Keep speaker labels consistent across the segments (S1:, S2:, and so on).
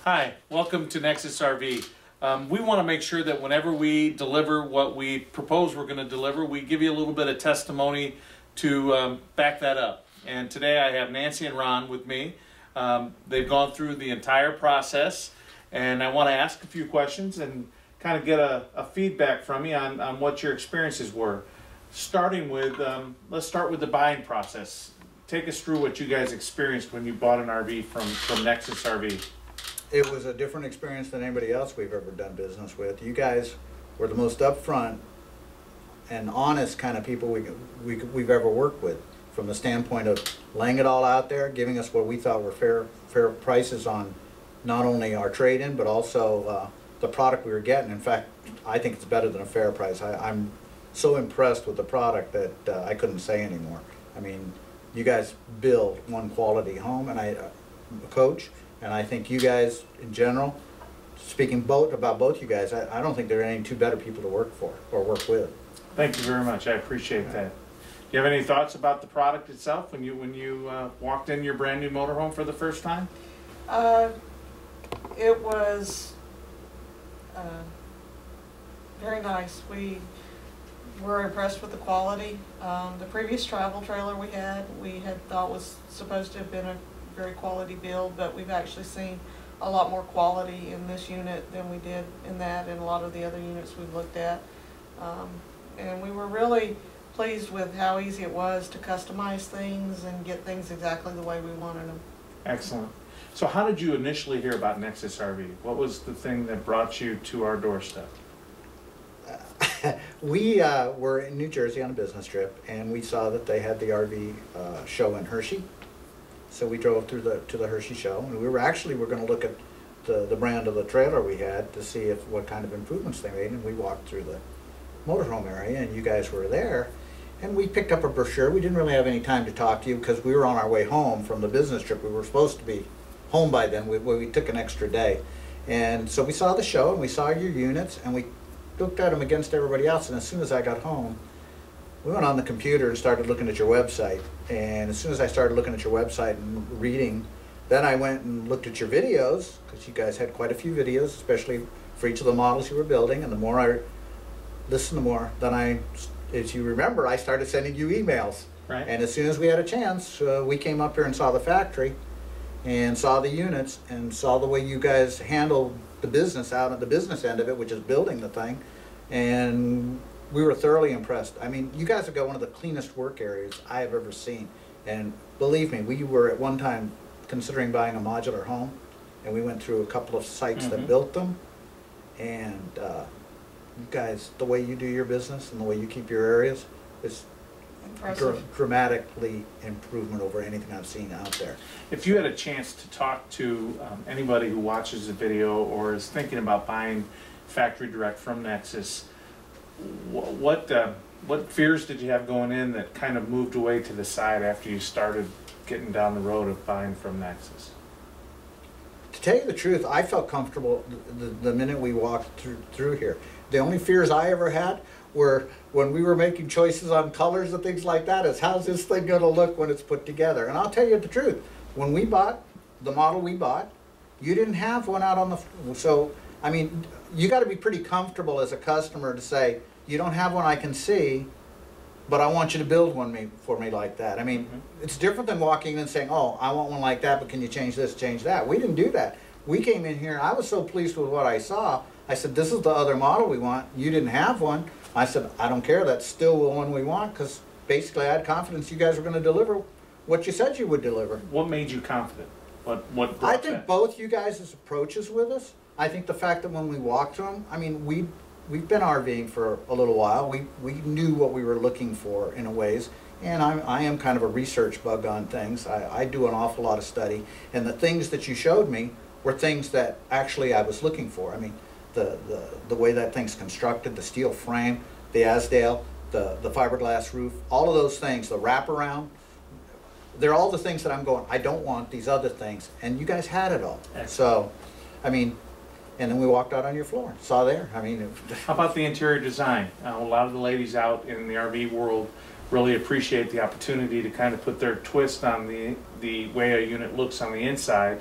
S1: Hi, welcome to NeXus RV. We want to make sure that whenever we deliver what we propose we're going to deliver, we give you a little bit of testimony to back that up. And today I have Nancy and Ron with me. They've gone through the entire process, and I want to ask a few questions and kind of get a feedback from you on what your experiences were. Starting with, let's start with the buying process. Take us through what you guys experienced when you bought an RV from NeXus RV.
S2: It was a different experience than anybody else we've ever done business with. You guys were the most upfront and honest kind of people we've ever worked with, from the standpoint of laying it all out there, giving us what we thought were fair prices on not only our trade-in, but also the product we were getting. In fact, I think it's better than a fair price. I'm so impressed with the product that I couldn't say anymore. I mean, you guys build one quality home, and coach. And I think you guys, in general, speaking about both you guys, I don't think there are any two better people to work for or work with.
S1: Thank you very much. I appreciate that. Do you have any thoughts about the product itself when you walked in your brand new motorhome for the first time?
S3: It was very nice. We were impressed with the quality. The previous travel trailer we had thought was supposed to have been a very quality build, but we've actually seen a lot more quality in this unit than we did in that and a lot of the other units we've looked at. And we were really pleased with how easy it was to customize things and get things exactly the way we wanted them.
S1: Excellent. So how did you initially hear about NeXus RV? What was the thing that brought you to our doorstep?
S2: We were in New Jersey on a business trip, and we saw that they had the RV show in Hershey. So we drove to the Hershey show, and we were going to look at the brand of the trailer we had to see what kind of improvements they made. And we walked through the motorhome area, and you guys were there, and we picked up a brochure. We didn't really have any time to talk to you because we were on our way home from the business trip. We were supposed to be home by then. We took an extra day, and so we saw the show and we saw your units, and we looked at them against everybody else. And as soon as I got home, we went on the computer and started looking at your website. And as soon as I started looking at your website and reading, then I went and looked at your videos, because you guys had quite a few videos, especially for each of the models you were building. And the more I listened, the more, then as you remember, I started sending you emails.
S1: Right.
S2: And as soon as we had a chance, we came up here and saw the factory and saw the units and saw the way you guys handled the business out at the business end of it, which is building the thing. And we were thoroughly impressed. I mean, you guys have got one of the cleanest work areas I have ever seen. And believe me, we were at one time considering buying a modular home, and we went through a couple of sites that built them. And you guys, the way you do your business and the way you keep your areas is dramatically improvement over anything I've seen out there.
S1: If you had a chance to talk to anybody who watches the video or is thinking about buying factory direct from NeXus, what fears did you have going in that kind of moved away to the side after you started getting down the road of buying from NeXus?
S2: To tell you the truth, I felt comfortable the minute we walked through here. The only fears I ever had were when we were making choices on colors and things like that, is how's this thing going to look when it's put together? And I'll tell you the truth, when we bought the model we bought, you didn't have one out on the, so I mean, you got to be pretty comfortable as a customer to say, you don't have one I can see, but I want you to build one for me like that. I mean, it's different than walking in and saying, oh, I want one like that, but can you change this, change that? We didn't do that. We came in here, I was so pleased with what I saw. I said, this is the other model we want. You didn't have one. I said, I don't care, that's still the one we want, because basically I had confidence you guys were going to deliver what you said you would deliver.
S1: What made you confident? What brought
S2: I think
S1: that?
S2: Both you guys' approaches with us. I think the fact that when we walked to them, I mean, we've been RVing for a little while. We knew what we were looking for in a ways, and I am kind of a research bug on things. I do an awful lot of study, and the things that you showed me were things that actually I was looking for. I mean, the way that thing's constructed, the steel frame, the Asdale, the fiberglass roof, all of those things, the wraparound, they're all the things that I'm going, I don't want these other things, and you guys had it all. Excellent. So, I mean, and then we walked out on your floor, saw there. I mean,
S1: how about the interior design? A lot of the ladies out in the RV world really appreciate the opportunity to kind of put their twist on the way a unit looks on the inside.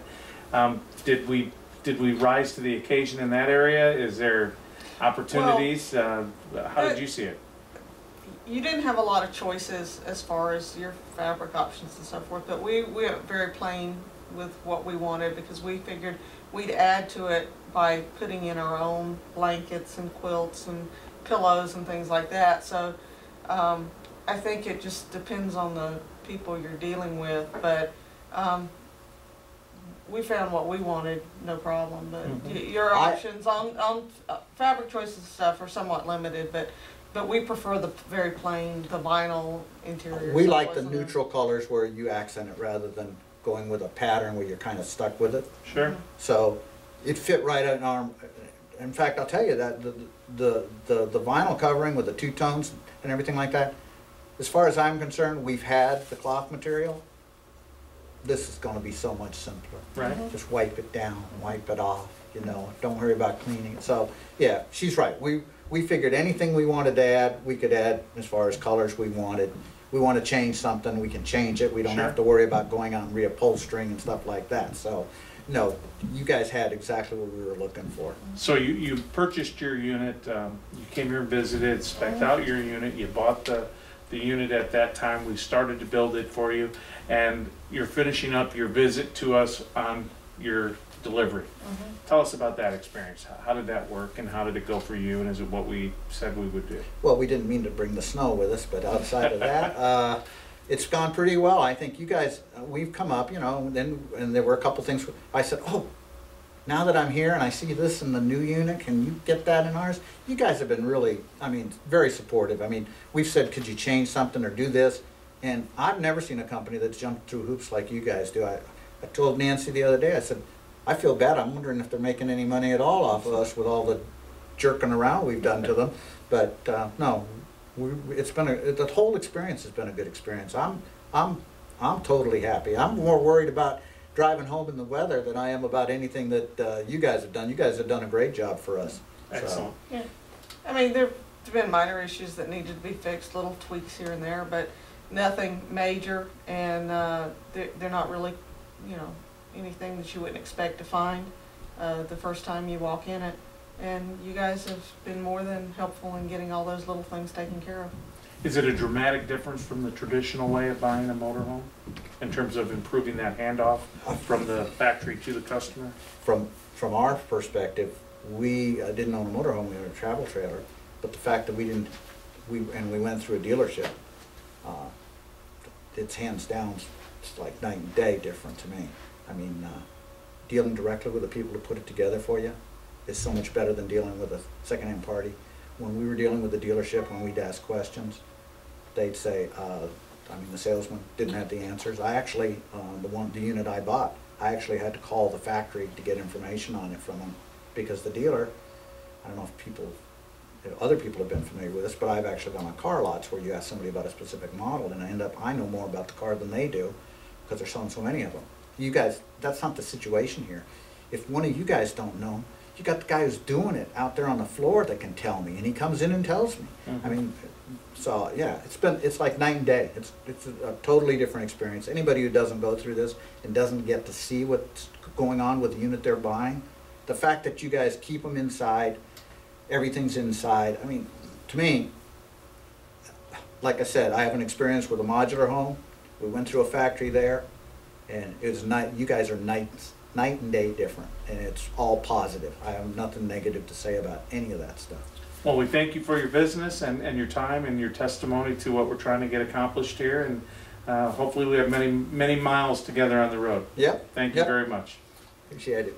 S1: Did we did we rise to the occasion in that area? Is there opportunities? How did you see it?
S3: You didn't have a lot of choices as far as your fabric options and so forth, but we went very plain with what we wanted because we figured we'd add to it by putting in our own blankets and quilts and pillows and things like that. So I think it just depends on the people you're dealing with, but we found what we wanted, no problem. But your options on fabric choices and stuff are somewhat limited, but we prefer the very plain, the vinyl interior.
S2: We like the neutral colors where you accent it rather than going with a pattern where you're kind of stuck with it.
S1: Sure.
S2: So it fit right in our. In fact, I'll tell you that the vinyl covering with the two tones and everything like that. As far as I'm concerned, we've had the cloth material. This is going to be so much simpler.
S1: Right.
S2: Just wipe it down, wipe it off. You know, don't worry about cleaning it. So yeah, she's right. We figured anything we wanted to add, we could add as far as colors we wanted. We want to change something, we can change it. We don't have to worry about going on reupholstering and stuff like that. So, no, you guys had exactly what we were looking for.
S1: So you purchased your unit, you came here and visited, spec'd out your unit, you bought the unit at that time, we started to build it for you, and you're finishing up your visit to us on your delivery. Tell us about that experience. How did that work and how did it go for you, and is it what we said we would do?
S2: Well, we didn't mean to bring the snow with us, but outside of that, it's gone pretty well. I think you guys, we've come up, you know, and there were a couple things. I said, oh, now that I'm here and I see this in the new unit, can you get that in ours? You guys have been really, I mean, very supportive. I mean, we've said, could you change something or do this? And I've never seen a company that's jumped through hoops like you guys do. I told Nancy the other day, I said, I feel bad. I'm wondering if they're making any money at all off of us with all the jerking around we've done to them. But no, it's been the whole experience has been a good experience. I'm totally happy. I'm more worried about driving home in the weather than I am about anything that you guys have done. You guys have done a great job for us.
S1: Excellent.
S3: So. Yeah, I mean there've been minor issues that needed to be fixed, little tweaks here and there, but nothing major, and they're not really, you know, anything that you wouldn't expect to find the first time you walk in it. And you guys have been more than helpful in getting all those little things taken care of.
S1: Is it a dramatic difference from the traditional way of buying a motorhome in terms of improving that handoff from the factory to the customer?
S2: From our perspective, we didn't own a motorhome, we owned a travel trailer. But the fact that we went through a dealership, it's hands down, it's like night and day different to me. I mean, dealing directly with the people who put it together for you is so much better than dealing with a second-hand party. When we were dealing with the dealership, when we'd ask questions, they'd say, I mean, the salesman didn't have the answers. I actually, the unit I bought, I actually had to call the factory to get information on it from them because the dealer, I don't know if other people have been familiar with this, but I've actually gone on car lots where you ask somebody about a specific model and I know more about the car than they do because they're selling so many of them. You guys, that's not the situation here. If one of you guys don't know, you got the guy who's doing it out there on the floor that can tell me, and he comes in and tells me. I mean, so yeah, it's like night and day. It's a totally different experience. Anybody who doesn't go through this and doesn't get to see what's going on with the unit they're buying, the fact that you guys keep them inside, everything's inside. I mean, to me, like I said, I have an experience with a modular home. We went through a factory there, and it was you guys are night and day different, and it's all positive. I have nothing negative to say about any of that stuff.
S1: Well, we thank you for your business and your time and your testimony to what we're trying to get accomplished here, and hopefully we have many miles together on the road.
S2: Yep.
S1: Thank you very much.
S2: Appreciate it.